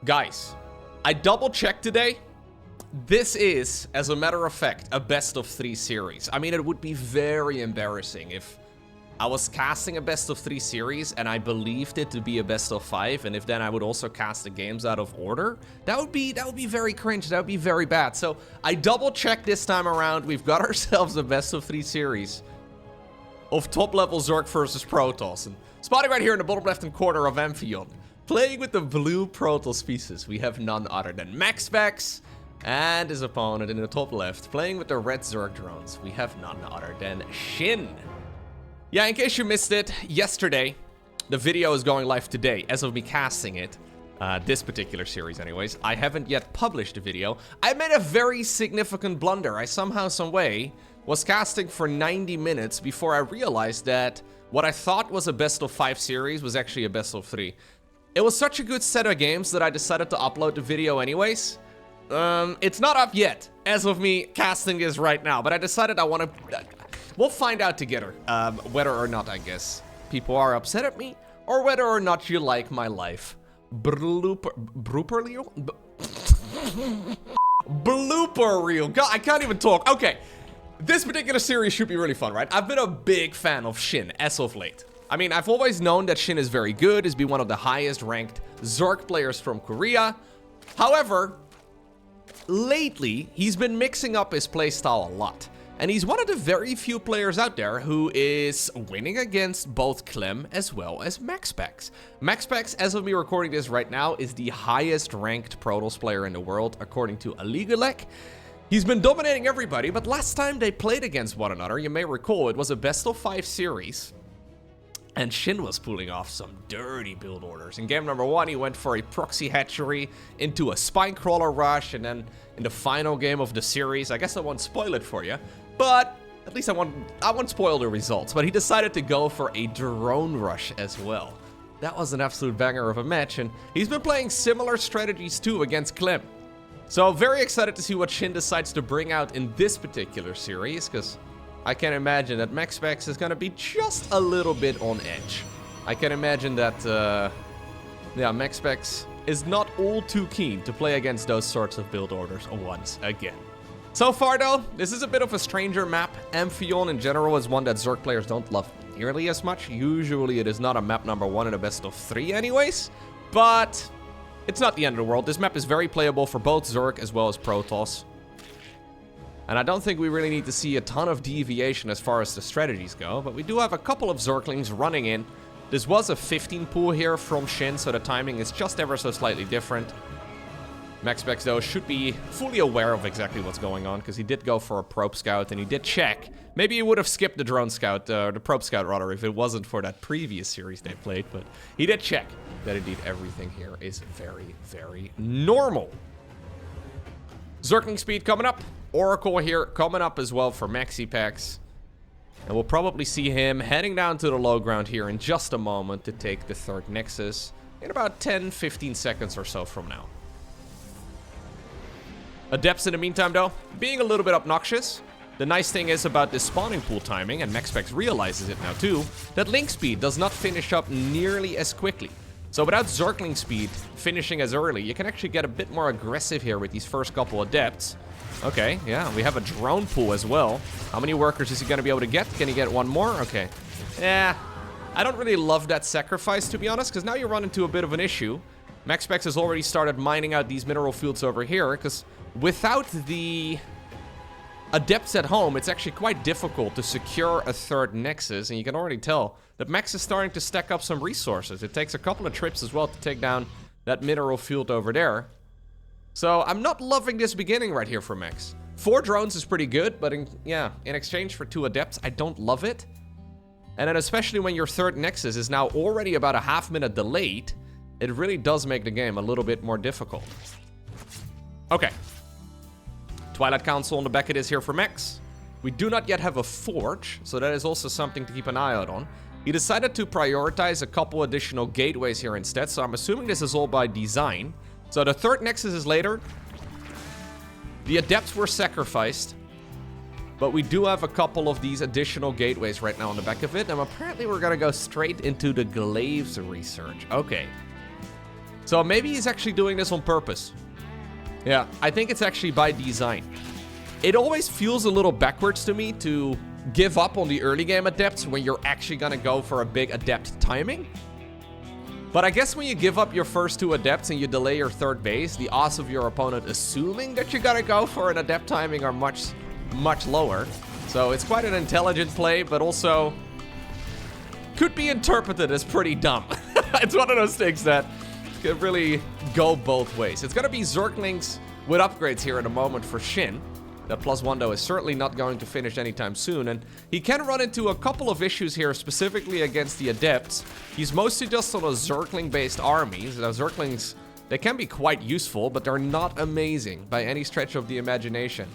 Guys, I double-checked today. This is, as a matter of fact, a best-of-3 series. I mean, it would be very embarrassing if I was casting a best-of-3 series and I believed it to be a best-of-5, and if then I would also cast the games out of order. That would be very cringe. That would be very bad. So I double-checked this time around. We've got ourselves a best-of-3 series of top-level Zerg versus Protoss. And spotting right here in the bottom left-hand corner of Amphion, playing with the blue Protoss pieces, we have none other than MaxPax. And his opponent in the top left, playing with the red Zerg drones, we have none other than SHIN. Yeah, in case you missed it, yesterday, the video is going live today, as of me casting it. This particular series anyways. I haven't yet published the video. I made a very significant blunder. I somehow, some way, was casting for 90 minutes before I realized that what I thought was a best-of-5 series was actually a best-of-3. It was such a good set of games that I decided to upload the video anyways. It's not up yet, as of me casting this right now, but I decided I want to... We'll find out together, whether or not, I guess, people are upset at me, or whether or not you like my life. Blooper reel? Blooper reel. God, I can't even talk. Okay, this particular series should be really fun, right? I've been a big fan of SHIN as of late. I mean, I've always known that SHIN is very good, has been one of the highest ranked Zerg players from Korea. However, lately, he's been mixing up his playstyle a lot. And he's one of the very few players out there who is winning against both Clem as well as MaxPax. MaxPax, as of me recording this right now, is the highest ranked Protoss player in the world, according to Aligalek. He's been dominating everybody, but last time they played against one another, you may recall, it was a best-of-5 series. And SHIN was pulling off some dirty build orders. In game number 1, he went for a proxy hatchery into a spinecrawler rush, and then in the final game of the series, I guess I won't spoil it for you, but at least I won't spoil the results. But he decided to go for a drone rush as well. That was an absolute banger of a match, and he's been playing similar strategies too against Clem. So very excited to see what SHIN decides to bring out in this particular series, because I can imagine that MaxPax is going to be just a little bit on edge. I can imagine that, yeah, MaxPax is not all too keen to play against those sorts of build orders once again. So far, though, this is a bit of a stranger map. Amphion, in general, is one that Zerg players don't love nearly as much. Usually, it is not a map number 1 in a best-of-3 anyways, but it's not the end of the world. This map is very playable for both Zerg as well as Protoss. And I don't think we really need to see a ton of deviation as far as the strategies go, but we do have a couple of Zerglings running in. This was a 15 pool here from SHIN, so the timing is just ever so slightly different. MaxPax, though, should be fully aware of exactly what's going on, because he did go for a probe scout, and he did check. Maybe he would have skipped the drone scout, the probe scout rather, if it wasn't for that previous series they played, but he did check that indeed everything here is very, very normal. Zergling speed coming up. Oracle here coming up as well for MaxPax. And we'll probably see him heading down to the low ground here in just a moment to take the third Nexus in about 10-15 seconds or so from now. Adepts in the meantime, though, being a little bit obnoxious. The nice thing is about this spawning pool timing, and MaxPax realizes it now too, that link speed does not finish up nearly as quickly. So without Zergling speed finishing as early, you can actually get a bit more aggressive here with these first couple Adepts. Okay, yeah, we have a drone pool as well. How many workers is he going to be able to get? Can he get one more? Okay. Yeah, I don't really love that sacrifice, to be honest, because now you run into a bit of an issue. MaxPax has already started mining out these mineral fields over here, because without the Adepts at home, it's actually quite difficult to secure a third Nexus, and you can already tell that Max is starting to stack up some resources. It takes a couple of trips as well to take down that mineral field over there. So I'm not loving this beginning right here for Max. 4 drones is pretty good, but in exchange for 2 Adepts, I don't love it. And then especially when your third Nexus is now already about a half-minute delayed, it really does make the game a little bit more difficult. Okay. Twilight Council on the back it is here for Max. We do not yet have a forge, so that is also something to keep an eye out on. He decided to prioritize a couple additional gateways here instead, so I'm assuming this is all by design. So the third Nexus is later. The Adepts were sacrificed. But we do have a couple of these additional gateways right now on the back of it. And apparently we're going to go straight into the Glaives research. Okay. So maybe he's actually doing this on purpose. Yeah, I think it's actually by design. It always feels a little backwards to me to give up on the early game adepts when you're actually gonna go for a big adept timing. But I guess when you give up your first 2 adepts and you delay your 3rd base, the odds of your opponent assuming that you're gonna go for an adept timing are much, much lower. So it's quite an intelligent play, but also could be interpreted as pretty dumb. It's one of those things that could really go both ways. It's gonna be Zerglings with upgrades here in a moment for SHIN. That +1 though is certainly not going to finish anytime soon, and he can run into a couple of issues here, specifically against the adepts. He's mostly just on a Zergling-based army. Now, Zerglings, they can be quite useful, but they're not amazing by any stretch of the imagination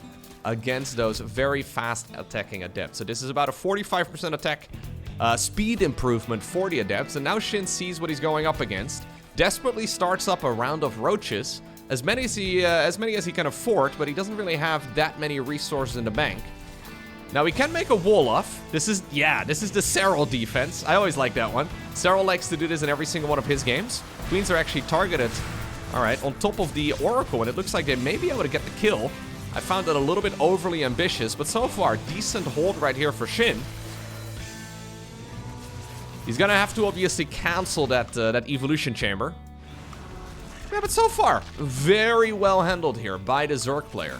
against those very fast attacking adepts. So this is about a 45% attack speed improvement for the adepts, and now SHIN sees what he's going up against, desperately starts up a round of roaches, as many as he can afford, but he doesn't really have that many resources in the bank. Now he can make a wall off. This is the Serral defense. I always like that one. Serral likes to do this in every single one of his games. Queens are actually targeted, all right, on top of the Oracle, and it looks like they may be able to get the kill. I found it a little bit overly ambitious, but so far, decent hold right here for SHIN. He's gonna have to obviously cancel that evolution chamber. Yeah, but so far, very well handled here by the Zerg player.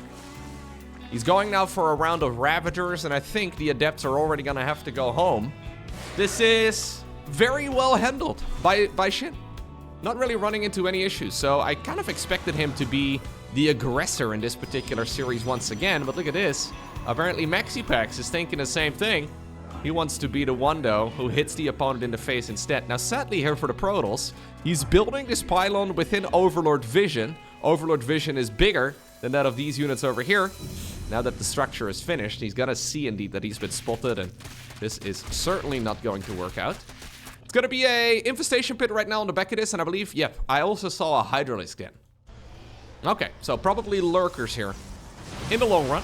He's going now for a round of Ravagers, and I think the Adepts are already gonna have to go home. This is very well handled by SHIN. Not really running into any issues, so I kind of expected him to be the aggressor in this particular series once again, but look at this. Apparently MaxPax is thinking the same thing. He wants to be the one, though, who hits the opponent in the face instead. Now, sadly here for the Protoss, he's building this pylon within Overlord Vision. Overlord Vision is bigger than that of these units over here. Now that the structure is finished, he's gonna see indeed that he's been spotted, and this is certainly not going to work out. It's gonna be a infestation pit right now on the back of this, and I believe, yep, I also saw a Hydralisk den. Okay, so probably lurkers here in the long run.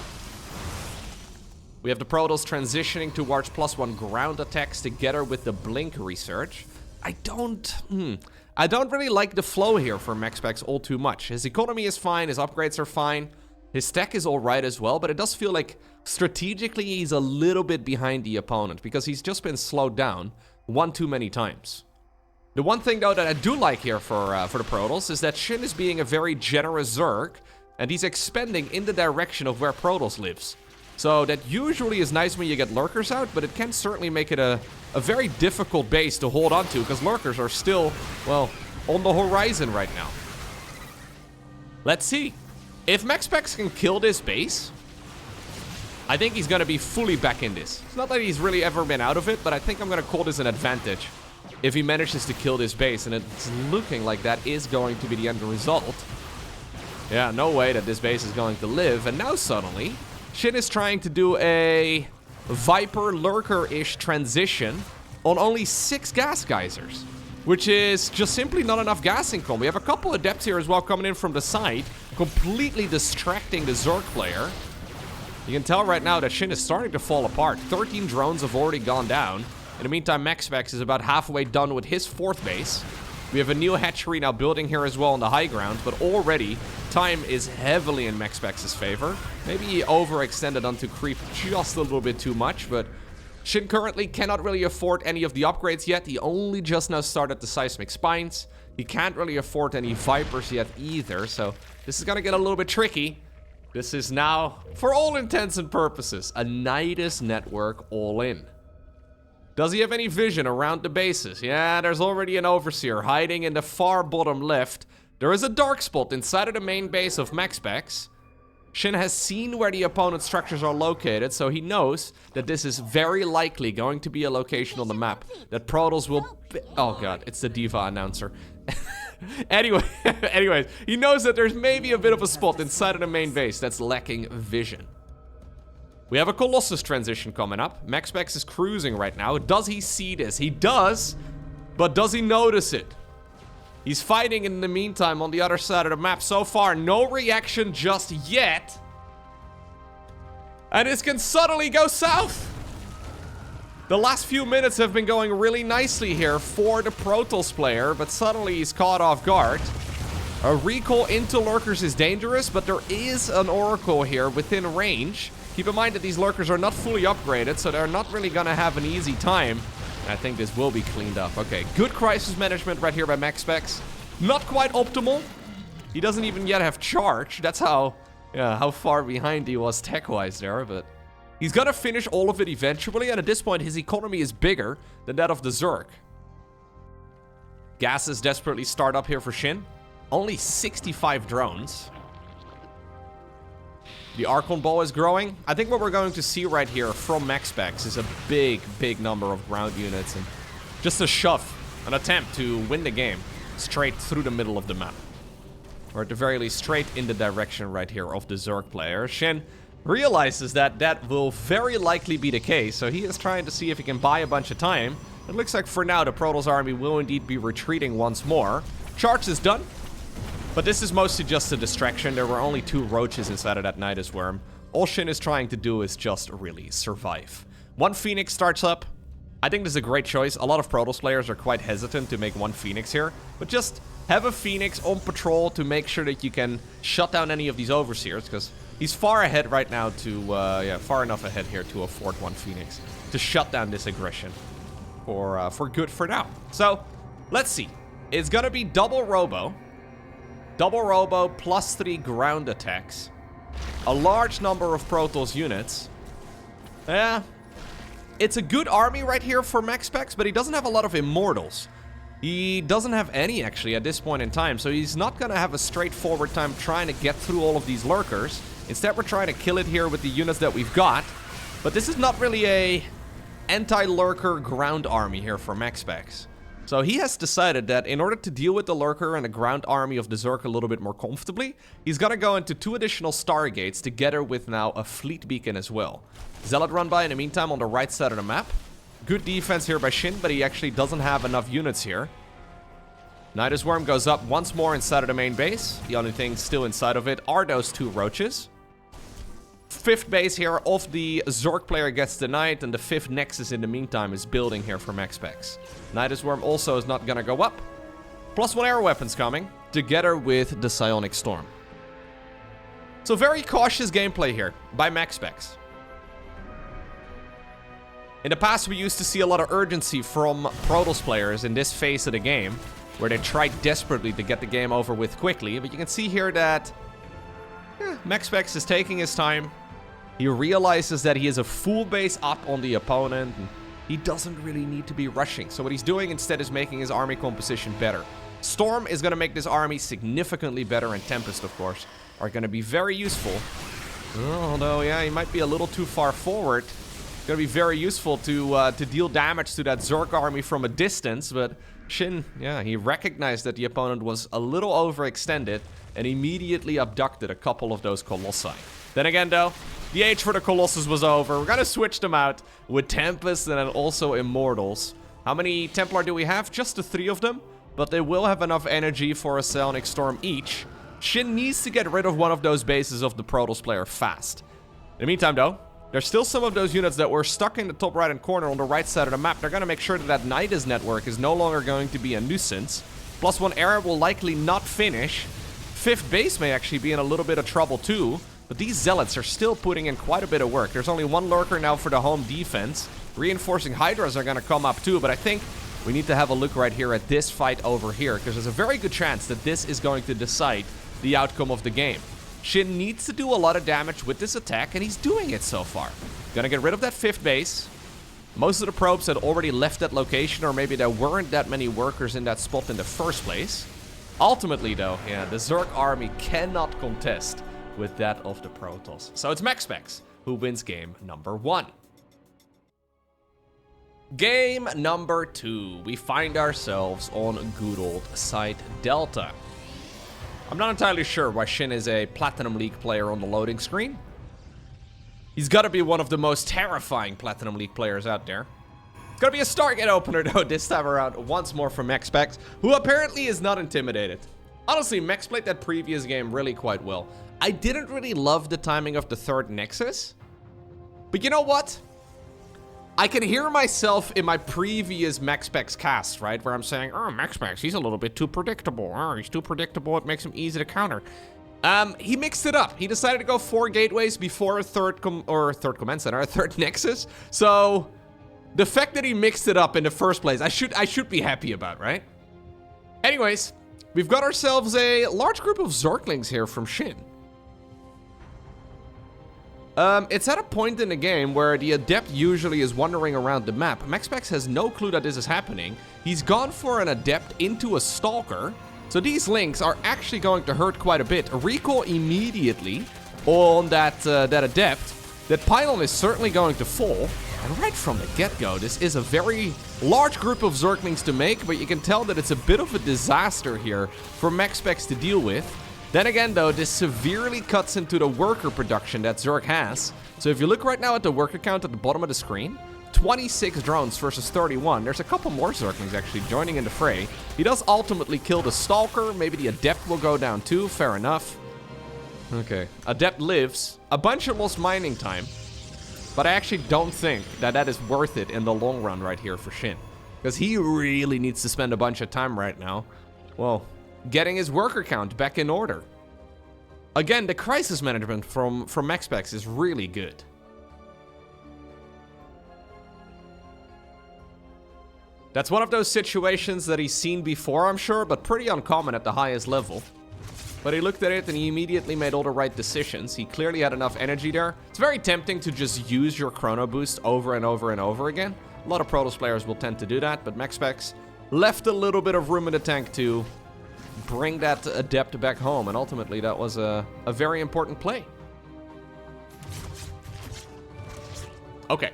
We have the Protoss transitioning towards +1 ground attacks together with the Blink research. I don't really like the flow here for MaxPax all too much. His economy is fine, his upgrades are fine, his tech is alright as well, but it does feel like strategically he's a little bit behind the opponent because he's just been slowed down one too many times. The one thing though that I do like here for the Protoss is that SHIN is being a very generous Zerg, and he's expanding in the direction of where Protoss lives. So that usually is nice when you get lurkers out, but it can certainly make it a very difficult base to hold on to, because lurkers are still, well, on the horizon right now. Let's see. If MaxPax can kill this base, I think he's going to be fully back in this. It's not that he's really ever been out of it, but I think I'm going to call this an advantage if he manages to kill this base, and it's looking like that is going to be the end result. Yeah, no way that this base is going to live, and now suddenly SHIN is trying to do a Viper Lurker-ish transition on only 6 gas geysers, which is just simply not enough gas income. We have a couple of Adepts here as well coming in from the side, completely distracting the Zerg player. You can tell right now that SHIN is starting to fall apart. 13 drones have already gone down. In the meantime, MaxPax is about halfway done with his 4th base. We have a new hatchery now building here as well on the high ground, but already time is heavily in MaxPax's favor. Maybe he overextended onto creep just a little bit too much, but SHIN currently cannot really afford any of the upgrades yet. He only just now started the seismic spines. He can't really afford any Vipers yet either, so this is gonna get a little bit tricky. This is now, for all intents and purposes, a Nidus network all in. Does he have any vision around the bases? Yeah, there's already an Overseer hiding in the far bottom left. There is a dark spot inside of the main base of MaxPax. SHIN has seen where the opponent's structures are located, so he knows that this is very likely going to be a location on the map that Protoss will... Oh god, it's the Diva announcer. Anyways, he knows that there's maybe a bit of a spot inside of the main base that's lacking vision. We have a Colossus transition coming up. MaxPax is cruising right now. Does he see this? He does, but does he notice it? He's fighting in the meantime on the other side of the map. So far, no reaction just yet. And this can suddenly go south. The last few minutes have been going really nicely here for the Protoss player, but suddenly he's caught off guard. A recall into lurkers is dangerous, but there is an oracle here within range. Keep in mind that these lurkers are not fully upgraded, so they're not really gonna have an easy time. And I think this will be cleaned up. Okay, good crisis management right here by MaxPax. Not quite optimal. He doesn't even yet have charge. That's how far behind he was tech-wise there, but he's gonna finish all of it eventually, and at this point his economy is bigger than that of the Zerg. Gases desperately start up here for Shin. Only 65 drones. The Archon Ball is growing. I think what we're going to see right here from MaxPax is a big number of ground units and just a shove, an attempt to win the game straight through the middle of the map. Or at the very least, straight in the direction right here of the Zerg player. Shin realizes that that will very likely be the case, so he is trying to see if he can buy a bunch of time. It looks like for now the Protoss army will indeed be retreating once more. Charge is done. But this is mostly just a distraction. There were only 2 roaches inside of that Nidus Worm. All Shin is trying to do is just really survive. 1 Phoenix starts up. I think this is a great choice. A lot of Protoss players are quite hesitant to make 1 Phoenix here. But just have a Phoenix on patrol to make sure that you can shut down any of these Overseers. Because he's far ahead right now to, far enough ahead here to afford 1 Phoenix. To shut down this aggression. For good for now. So, let's see. It's gonna be double Robo. Double Robo, +3 ground attacks. A large number of Protoss units. Yeah. It's a good army right here for MaxPax, but he doesn't have a lot of Immortals. He doesn't have any, actually, at this point in time, so he's not gonna have a straightforward time trying to get through all of these lurkers. Instead, we're trying to kill it here with the units that we've got. But this is not really a anti-lurker ground army here for MaxPax. So he has decided that in order to deal with the lurker and the ground army of the Zerg a little bit more comfortably, he's gonna go into 2 additional Stargates together with now a fleet beacon as well. Zealot run by in the meantime on the right side of the map. Good defense here by Shin, but he actually doesn't have enough units here. Nidus Worm goes up once more inside of the main base. The only thing still inside of it are those 2 roaches. 5th base here of the Zerg player gets denied, and the 5th Nexus in the meantime is building here for MaxPax. Nidus Worm also is not gonna go up. +1 air weapons coming, together with the Psionic Storm. So very cautious gameplay here by MaxPax. In the past, we used to see a lot of urgency from Protoss players in this phase of the game, where they tried desperately to get the game over with quickly, but you can see here that MaxPax is taking his time. He realizes that he has a full base up on the opponent, and he doesn't really need to be rushing. So what he's doing instead is making his army composition better. Storm is going to make this army significantly better, and Tempest, of course, are going to be very useful. Although, yeah, he might be a little too far forward. It's going to be very useful to deal damage to that Zerg army from a distance, but Shin, yeah, he recognized that the opponent was a little overextended and immediately abducted a couple of those Colossi. Then again, though, the age for the Colossus was over. We're gonna switch them out with Tempest and then also Immortals. How many Templar do we have? Just the 3 of them, but they will have enough energy for a Psionic Storm each. Shin needs to get rid of one of those bases of the Protoss player fast. In the meantime, though, there's still some of those units that were stuck in the top right-hand corner on the right side of the map. They're gonna make sure that that Nidus network is no longer going to be a nuisance. +1 air will likely not finish. 5th base may actually be in a little bit of trouble too. But these Zealots are still putting in quite a bit of work. There's only 1 lurker now for the home defense. Reinforcing Hydras are going to come up too, but I think we need to have a look right here at this fight over here, because there's a very good chance that this is going to decide the outcome of the game. Shin needs to do a lot of damage with this attack, and he's doing it so far. Gonna get rid of that 5th base. Most of the probes had already left that location, or maybe there weren't that many workers in that spot in the first place. Ultimately, though, yeah, the Zerg army cannot contest with that of the Protoss. So it's MaxPax who wins game number 1. Game number 2. We find ourselves on good old Site Delta. I'm not entirely sure why Shin is a Platinum League player on the loading screen. He's got to be one of the most terrifying Platinum League players out there. It's going to be a Stargate opener, though, this time around, once more from MaxPax, who apparently is not intimidated. Honestly, Max played that previous game really quite well. I didn't really love the timing of the 3rd Nexus. But you know what? I can hear myself in my previous MaxPax cast, right? Where I'm saying, oh, MaxPax, he's a little bit too predictable. Oh, he's too predictable. It makes him easy to counter. He mixed it up. He decided to go 4 gateways before a third command center, a third nexus. So the fact that he mixed it up in the first place, I should be happy about, right? Anyways, we've got ourselves a large group of Zerglings here from SHIN. It's at a point in the game where the Adept usually is wandering around the map. MaxPax has no clue that this is happening. He's gone for an Adept into a Stalker. So these links are actually going to hurt quite a bit. A recall immediately on that Adept. That pylon is certainly going to fall. And right from the get-go, this is a very large group of Zerglings to make, but you can tell that it's a bit of a disaster here for MaxPax to deal with. Then again, though, this severely cuts into the worker production that Zerg has. So if you look right now at the worker count at the bottom of the screen, 26 drones versus 31. There's a couple more Zerglings actually joining in the fray. He does ultimately kill the Stalker. Maybe the Adept will go down too. Fair enough. Okay. Adept lives. A bunch of lost mining time. But I actually don't think that that is worth it in the long run right here for SHIN. Because he really needs to spend a bunch of time right now. Well, getting his worker count back in order. Again, the crisis management from MaxPax is really good. That's one of those situations that he's seen before, I'm sure, but pretty uncommon at the highest level. But he looked at it and he immediately made all the right decisions. He clearly had enough energy there. It's very tempting to just use your chrono boost over and over and over again. A lot of Protoss players will tend to do that, but MaxPax left a little bit of room in the tank to bring that Adept back home, and ultimately that was a very important play. Okay.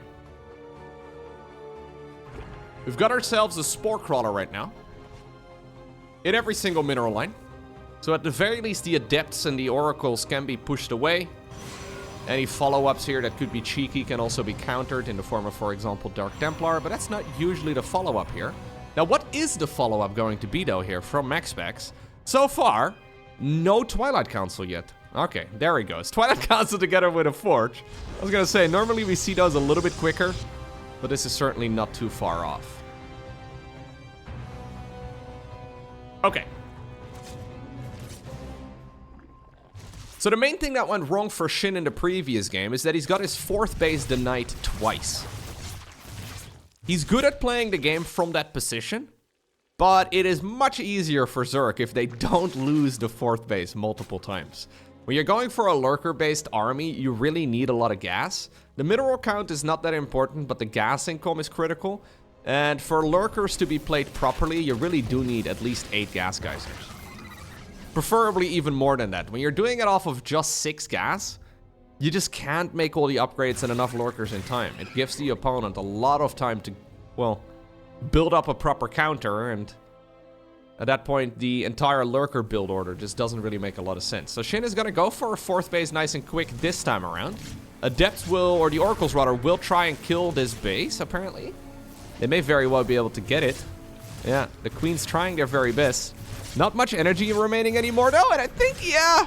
We've got ourselves a Spore Crawler right now. In every single mineral line. So at the very least, the Adepts and the Oracles can be pushed away. Any follow-ups here that could be cheeky can also be countered in the form of, for example, Dark Templar, but that's not usually the follow-up here. Now, what is the follow-up going to be, though, here from MaxPax? So far, no Twilight Council yet. Okay, there he goes. Twilight Council together with a Forge. I was gonna say, normally we see those a little bit quicker, but this is certainly not too far off. Okay. So the main thing that went wrong for SHIN in the previous game is that he's got his 4th base denied twice. He's good at playing the game from that position, but it is much easier for Zerg if they don't lose the 4th base multiple times. When you're going for a lurker-based army, you really need a lot of gas. The mineral count is not that important, but the gas income is critical. And for lurkers to be played properly, you really do need at least 8 gas geysers. Preferably even more than that. When you're doing it off of just 6 gas, you just can't make all the upgrades and enough lurkers in time. It gives the opponent a lot of time to, well, build up a proper counter, and at that point, the entire lurker build order just doesn't really make a lot of sense. So SHIN is gonna go for a 4th base nice and quick this time around. Adepts will, or the Oracles rather, will try and kill this base, apparently. They may very well be able to get it. Yeah, the Queen's trying their very best. Not much energy remaining anymore, though, and I think, yeah,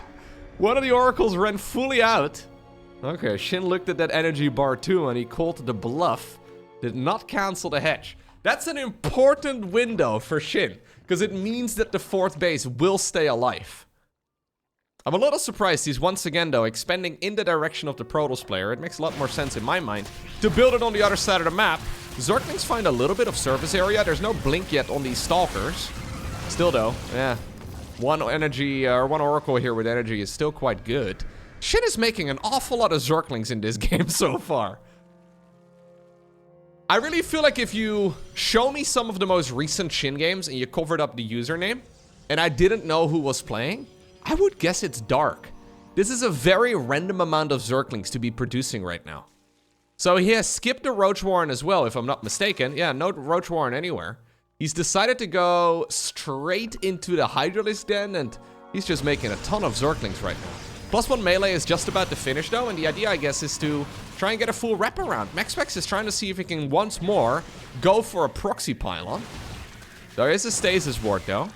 one of the Oracles ran fully out. Okay, SHIN looked at that energy bar too, and he called the bluff. Did not cancel the hedge. That's an important window for SHIN, because it means that the 4th base will stay alive. I'm a little surprised he's once again, though, expanding in the direction of the Protoss player. It makes a lot more sense in my mind to build it on the other side of the map. Zerglings find a little bit of surface area. There's no blink yet on these Stalkers. Still, though, yeah. One Oracle here with energy is still quite good. SHIN is making an awful lot of Zerglings in this game so far. I really feel like if you show me some of the most recent SHIN games and you covered up the username, and I didn't know who was playing, I would guess it's Dark. This is a very random amount of Zerglings to be producing right now. So he has skipped the Roach Warren as well, if I'm not mistaken. Yeah, no Roach Warren anywhere. He's decided to go straight into the Hydralisk Den, and he's just making a ton of Zerglings right now. +1 melee is just about to finish, though, and the idea, I guess, is to try and get a full wraparound. MaxPax is trying to see if he can once more go for a proxy pylon. There is a stasis ward, though.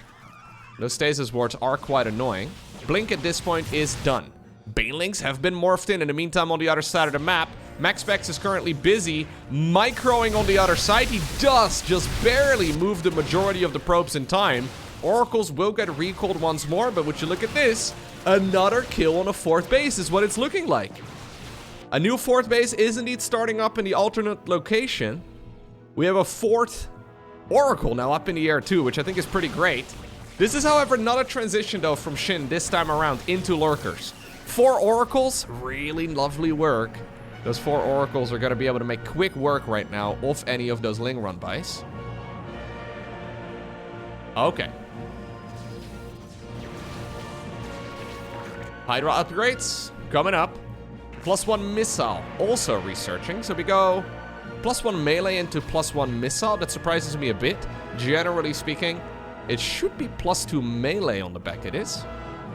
Those stasis wards are quite annoying. Blink at this point is done. Banelings have been morphed in the meantime on the other side of the map. MaxPax is currently busy microing on the other side. He does just barely move the majority of the probes in time. Oracles will get recalled once more, but would you look at this? Another kill on a 4th base is what it's looking like. A new 4th base is indeed starting up in the alternate location. We have a 4th Oracle now up in the air too, which I think is pretty great. This is, however, not a transition though from SHIN this time around into Lurkers. 4 Oracles, really lovely work. Those 4 Oracles are going to be able to make quick work right now of any of those Ling run-bys. Okay. Hydra upgrades coming up. +1 missile also researching. So we go +1 melee into +1 missile. That surprises me a bit. Generally speaking, it should be +2 melee on the back. It is.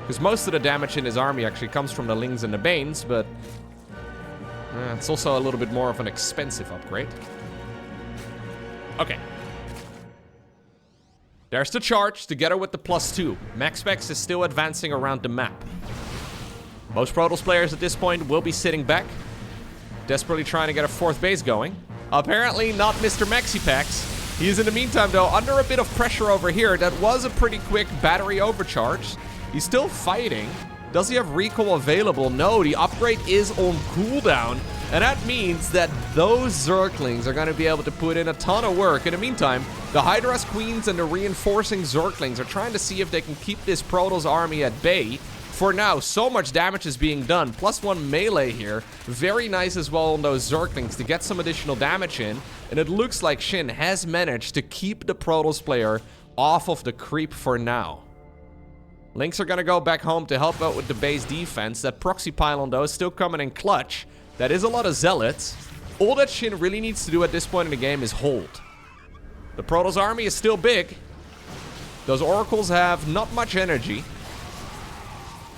Because most of the damage in his army actually comes from the Lings and the Banes, but it's also a little bit more of an expensive upgrade. Okay. There's the charge together with the +2. MaxPax is still advancing around the map. Most Protoss players at this point will be sitting back, desperately trying to get a 4th base going. Apparently not Mr. MaxiPax. He is in the meantime, though, under a bit of pressure over here. That was a pretty quick battery overcharge. He's still fighting. Does he have recall available? No, the upgrade is on cooldown. And that means that those Zerglings are going to be able to put in a ton of work. In the meantime, the Hydra's Queens and the reinforcing Zerglings are trying to see if they can keep this Protoss army at bay. For now, so much damage is being done. +1 melee here. Very nice as well on those Zerglings to get some additional damage in. And it looks like SHIN has managed to keep the Protoss player off of the creep for now. Links are going to go back home to help out with the base defense. That proxy pylon, though, is still coming in clutch. That is a lot of zealots. All that SHIN really needs to do at this point in the game is hold. The Protoss army is still big. Those Oracles have not much energy.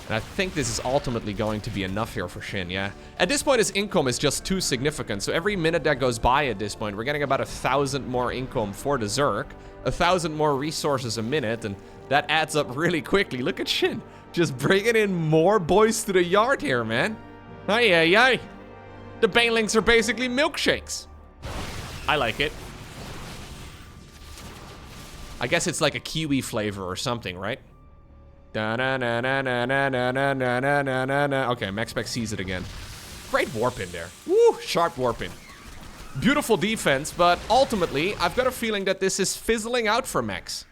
And I think this is ultimately going to be enough here for SHIN, yeah. At this point, his income is just too significant. So every minute that goes by at this point, we're getting about 1,000 more income for the Zerg. 1,000 more resources a minute, and that adds up really quickly. Look at SHIN, just bringing in more boys to the yard here, man. Ay, ay, ay. The Banelings are basically milkshakes. I like it. I guess it's like a kiwi flavor or something, right? Okay, MaxPax sees it again. Great warp in there. Woo, sharp warp in. Beautiful defense, but ultimately, I've got a feeling that this is fizzling out for Max.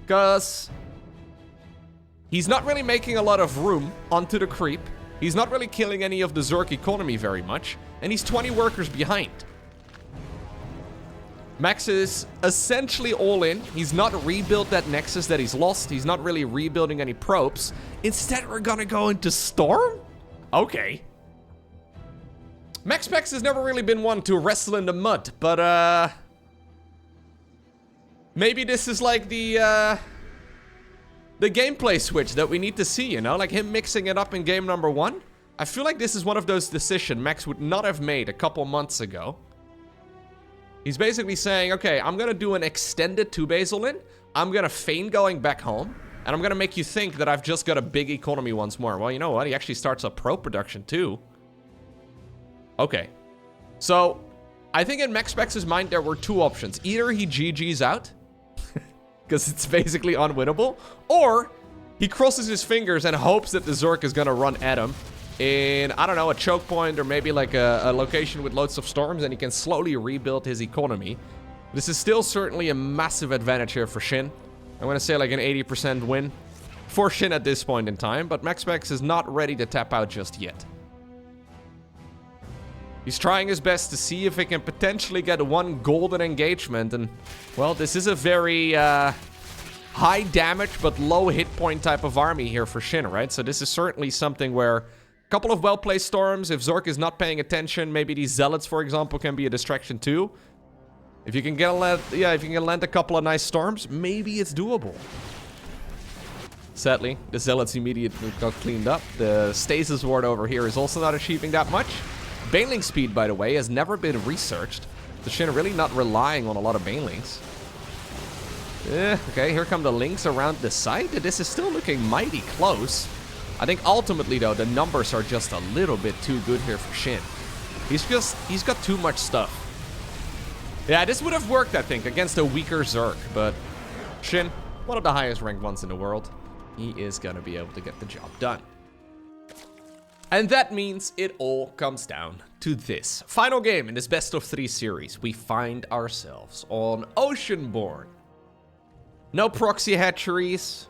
Because he's not really making a lot of room onto the creep. He's not really killing any of the Zerg economy very much. And he's 20 workers behind. Max is essentially all in. He's not rebuilt that Nexus that he's lost. He's not really rebuilding any probes. Instead, we're gonna go into Storm? Okay. MaxPax has never really been one to wrestle in the mud, but maybe this is like the gameplay switch that we need to see, you know? Like him mixing it up in game number 1. I feel like this is one of those decisions Max would not have made a couple months ago. He's basically saying, okay, I'm gonna do an extended 2-base all-in. I'm gonna feign going back home. And I'm gonna make you think that I've just got a big economy once more. Well, you know what? He actually starts up pro production too. Okay. So, I think in MaxPax's mind there were 2 options. Either he GG's out, because it's basically unwinnable, or he crosses his fingers and hopes that the Zerg is gonna run at him in, I don't know, a choke point or maybe like a location with loads of storms, and he can slowly rebuild his economy. This is still certainly a massive advantage here for SHIN. I'm going to say like an 80% win for SHIN at this point in time, but MaxPax is not ready to tap out just yet. He's trying his best to see if he can potentially get one golden engagement, and, well, this is a very high damage but low hit point type of army here for SHIN, right? So this is certainly something where couple of well-placed storms. If Zerg is not paying attention, maybe these zealots, for example, can be a distraction too. If you can get land a couple of nice storms, maybe it's doable. Sadly, the zealots immediately got cleaned up. The stasis ward over here is also not achieving that much. Baneling speed, by the way, has never been researched. The SHIN really not relying on a lot of Banelings. Okay, here come the Links around the site. This is still looking mighty close. I think ultimately, though, the numbers are just a little bit too good here for SHIN. He's got too much stuff. Yeah, this would have worked, I think, against a weaker Zerg, but SHIN, one of the highest ranked ones in the world, he is gonna be able to get the job done. And that means it all comes down to this. Final game in this best of 3 series. We find ourselves on Oceanborn. No proxy hatcheries,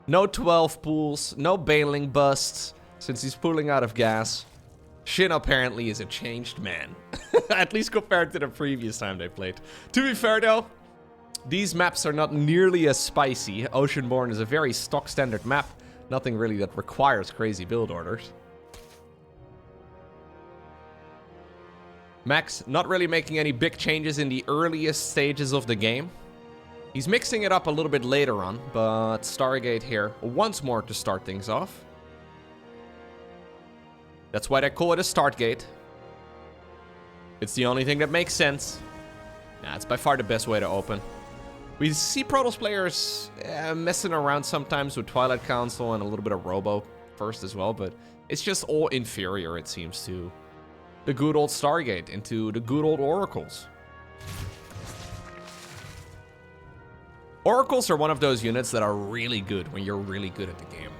no 12 pools, no bailing busts, since he's pulling out of gas. SHIN apparently is a changed man, at least compared to the previous time they played. To be fair though, these maps are not nearly as spicy. Oceanborn is a very stock standard map, nothing really that requires crazy build orders. Max not really making any big changes in the earliest stages of the game. He's mixing it up a little bit later on, but Stargate here once more to start things off. That's why they call it a start gate. It's the only thing that makes sense. Nah, it's by far the best way to open. We see Protoss players messing around sometimes with Twilight Council and a little bit of Robo first as well, but it's just all inferior, it seems, to the good old Stargate, into the good old Oracles. Oracles are one of those units that are really good when you're really good at the game.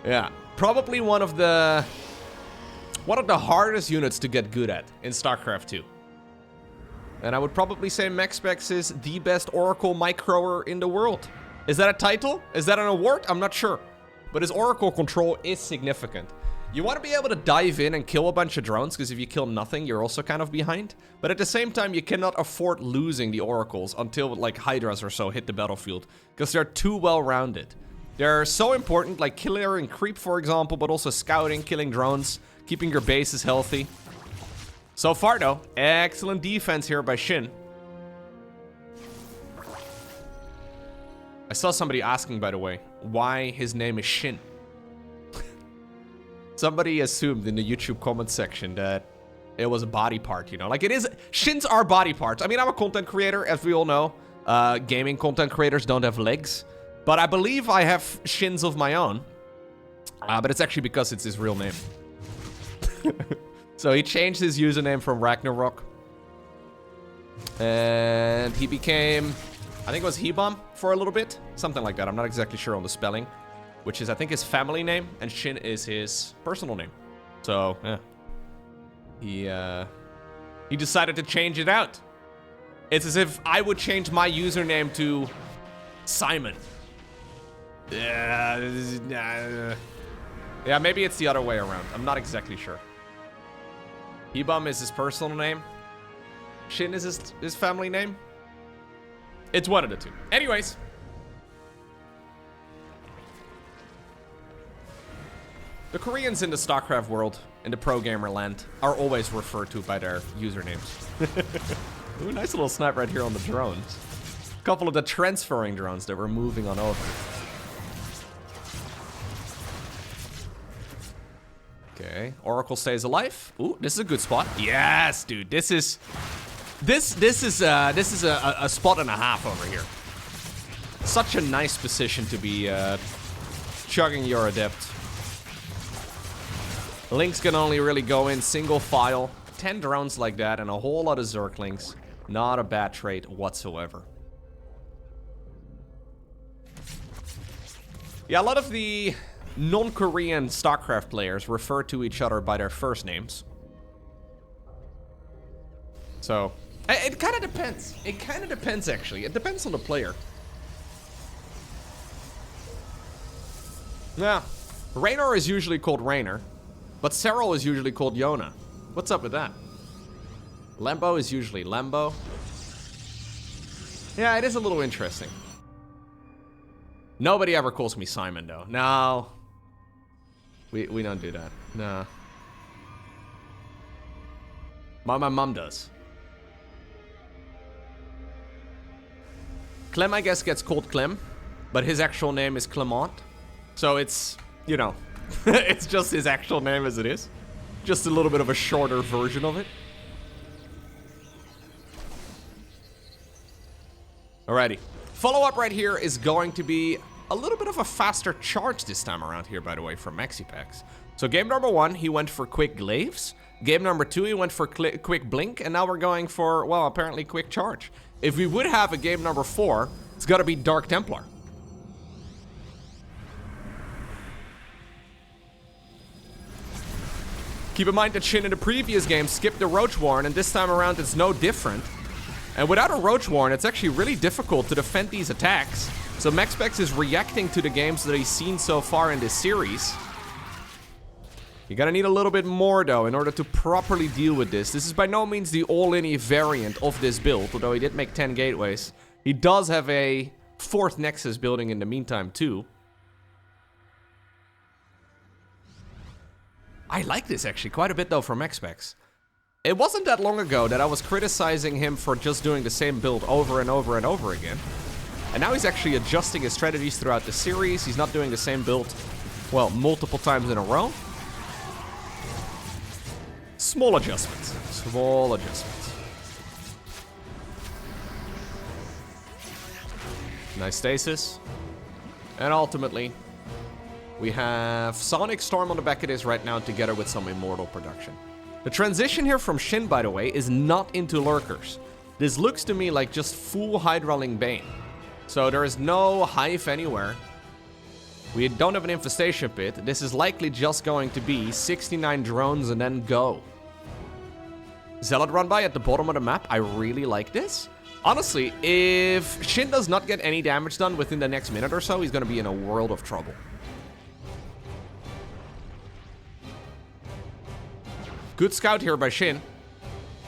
Yeah, probably one of the hardest units to get good at in StarCraft 2. And I would probably say MaxPax is the best Oracle microer in the world. Is that a title? Is that an award? I'm not sure. But his Oracle control is significant. You want to be able to dive in and kill a bunch of drones, because if you kill nothing, you're also kind of behind. But at the same time, you cannot afford losing the Oracles until, like, Hydras or so hit the battlefield, because they're too well-rounded. They're so important, like killer and creep, for example, but also scouting, killing drones, keeping your bases healthy. So far, though, excellent defense here by SHIN. I saw somebody asking, by the way, why his name is SHIN. Somebody assumed in the YouTube comment section that it was a body part, you know? Like, it is. SHINs are body parts. I mean, I'm a content creator, as we all know. Gaming content creators don't have legs. But I believe I have shins of my own. But it's actually because it's his real name. So he changed his username from Ragnarok. And he became, I think it was Hebom for a little bit. Something like that. I'm not exactly sure on the spelling. Which is, I think, his family name. And SHIN is his personal name. So, yeah. He decided to change it out. It's as if I would change my username to Simon. Yeah, maybe it's the other way around. I'm not exactly sure. Hebom is his personal name. SHIN is his family name. It's one of the two. Anyways. The Koreans in the StarCraft world, in the pro gamer land, are always referred to by their usernames. Ooh, nice little snipe right here on the drones. A couple of the transferring drones that we're moving on over. Okay, Oracle stays alive. Ooh, this is a good spot. Yes, dude, this is a spot and a half over here. Such a nice position to be chugging your adept. Lynx can only really go in single file. 10 drones like that and a whole lot of Zerglings. Not a bad trade whatsoever. Yeah, a lot of the non-Korean StarCraft players refer to each other by their first names. So, it kind of depends. It kind of depends, actually. It depends on the player. Yeah, Raynor is usually called Raynor, but Serral is usually called Yona. What's up with that? Lambo is usually Lambo. Yeah, it is a little interesting. Nobody ever calls me Simon, though. No. We don't do that. No. My mom does. Clem, I guess, gets called Clem, but his actual name is Clement. So it's, you know, it's just his actual name as it is. Just a little bit of a shorter version of it. Alrighty. Follow-up right here is going to be a little bit of a faster charge this time around here, by the way, from MaxPax. So game number 1, he went for quick glaives. Game number 2, he went for quick blink. And now we're going for, well, apparently quick charge. If we would have a game number 4, it's got to be Dark Templar. Keep in mind that SHIN in the previous game skipped the Roach Warren, and this time around it's no different. And without a Roach Warren, it's actually really difficult to defend these attacks. So MaxPax is reacting to the games that he's seen so far in this series. You're gonna need a little bit more, though, in order to properly deal with this. This is by no means the all-in variant of this build, although he did make 10 gateways. He does have a 4th Nexus building in the meantime, too. I like this, actually, quite a bit, though, from MaxPax. It wasn't that long ago that I was criticizing him for just doing the same build over and over and over again. And now he's actually adjusting his strategies throughout the series. He's not doing the same build, well, multiple times in a row. Small adjustments. Small adjustments. Nice stasis. And ultimately, we have Sonic Storm on the back of this right now together with some Immortal production. The transition here from SHIN, by the way, is not into lurkers. This looks to me like just full Hydraling Bane. So there is no hive anywhere. We don't have an infestation pit. This is likely just going to be 69 drones and then go. Zealot run by at the bottom of the map. I really like this. Honestly, if SHIN does not get any damage done within the next minute or so, he's going to be in a world of trouble. Good scout here by SHIN.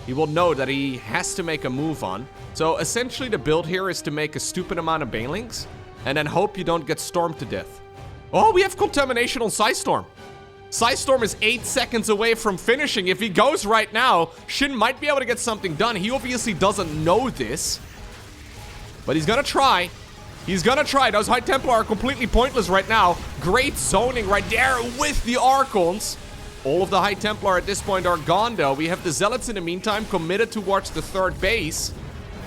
He will know that he has to make a move on. So essentially the build here is to make a stupid amount of Banelings and then hope you don't get stormed to death. Oh, we have contamination on Psystorm. Psystorm is 8 seconds away from finishing. If he goes right now, SHIN might be able to get something done. He obviously doesn't know this, but he's gonna try. He's gonna try. Those High Templar are completely pointless right now. Great zoning right there with the Archons. All of the High Templar at this point are gone, though. We have the Zealots in the meantime committed towards the 3rd base.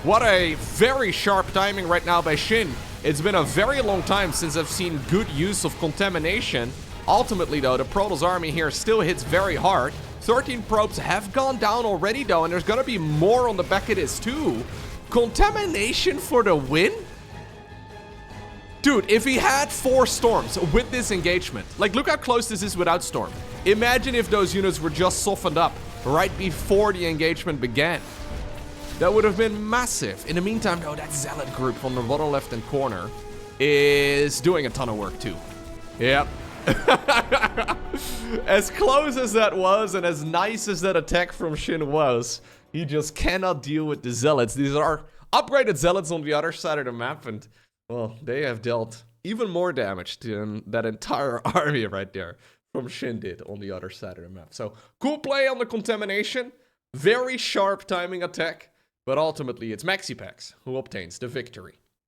What a very sharp timing right now by SHIN. It's been a very long time since I've seen good use of contamination. Ultimately, though, the Protoss army here still hits very hard. 13 probes have gone down already, though, and there's gonna be more on the back of this, too. Contamination for the win? Dude, if he had 4 storms with this engagement, like, look how close this is without storm. Imagine if those units were just softened up right before the engagement began. That would have been massive. In the meantime, though, that Zealot group on the bottom left-hand corner is doing a ton of work, too. Yep. As close as that was, and as nice as that attack from SHIN was, he just cannot deal with the Zealots. These are upgraded Zealots on the other side of the map, and, well, they have dealt even more damage than that entire army right there from SHIN did on the other side of the map. So, cool play on the contamination. Very sharp timing attack. But ultimately, it's MaxPax who obtains the victory.